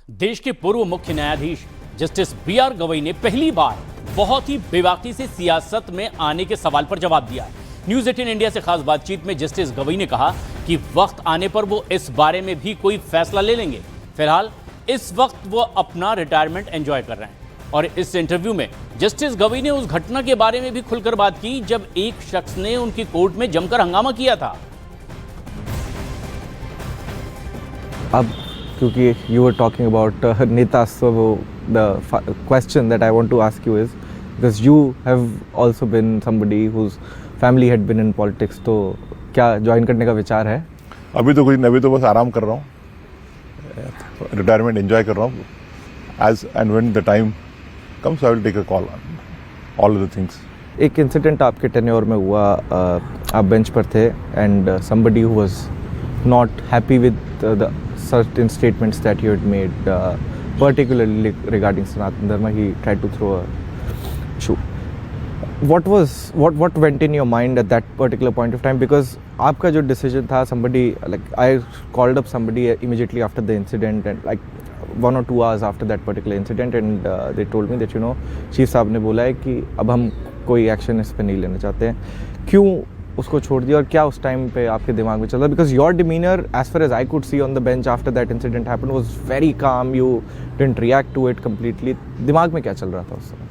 देश के पूर्व मुख्य न्यायाधीश जस्टिस बी.आर. गवई ने पहली बार बहुत ही बेबाकी से सियासत में आने के सवाल पर जवाब दिया। न्यूज़ 18 इंडिया से खास बातचीत में जस्टिस गवई ने कहा कि वक्त आने पर वो इस बारे में भी कोई फैसला ले लेंगे। फिलहाल इस वक्त वो अपना रिटायरमेंट एंजॉय कर रहे हैं। और इस इंटरव्यू में जस्टिस गवई ने उस घटना के बारे में भी खुलकर बात की जब एक शख्स ने उनकी कोर्ट में जमकर हंगामा किया था। अब क्योंकि you were talking about नेता, so the question that I want to ask you is because you have also been somebody whose family had been in politics, तो क्या ज्वाइन करने का विचार है? अभी तो कुछ नहीं, अभी तो बस आराम कर रहा हूँ, रिटायरमेंट एंजॉय कर रहा हूँ। As and when the time comes, I will take a call on all of the things. एक इंसिडेंट आपके टेन्योर में हुआ, आप बेंच पर थे and somebody who was not happy with the certain statements that you had made, particularly regarding Sanatana Dharma, he tried to throw a shoe. What went in your mind at that particular point of time? Because आपका जो decision था, somebody like I called up somebody immediately after the incident and like 1 or 2 hours after that particular incident, and they told me that chief साहब ने बोला है कि अब हम कोई एक्शन इस पे नहीं लेना चाहते हैं। क्यों उसको छोड़ दिया और क्या उस टाइम पे आपके दिमाग में चल रहा? Because your demeanour as far as I could see on the bench after that incident happened was very calm, you didn't react to it completely. दिमाग में क्या चल रहा था उस समय?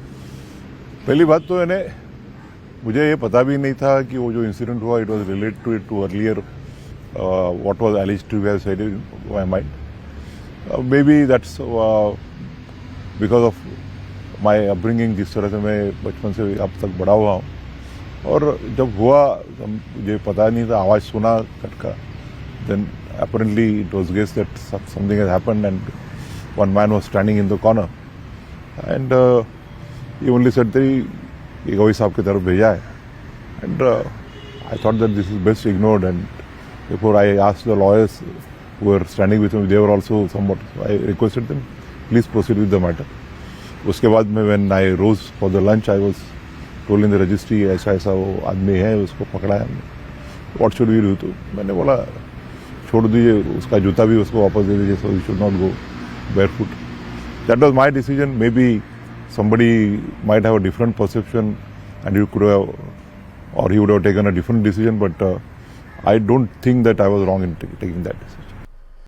पहली बात तो मुझे ये पता भी नहीं था कि वो जो इंसिडेंट हुआ it was related to earlier what was alleged to have said in my mind. Maybe that's because of my upbringing. जिस तरह से मैं बचपन से अब तक बड़ा हुआ हूँ, और जब हुआ मुझे पता नहीं था, आवाज़ सुना खटका, then apparently it was guessed that something had happened and one man was standing in the corner and he only said that ये गवई साहब की तरफ भेजा है, and I thought that this is best ignored, and therefore I asked the lawyers who were standing with me, they were also somewhat, I requested them please proceed with the matter. उसके बाद में when I rose for the lunch, I was told in the registry ऐसा ऐसा वो आदमी है, उसको पकड़ा है हमने, what should we do? तो मैंने बोला छोड़ दीजिए, उसका जूता भी उसको वापस दे दीजिए, so you should not go barefoot. That was my decision. Maybe somebody might have a different perception and you could have, or he would have taken a different decision, but I don't think that I was wrong in taking that decision.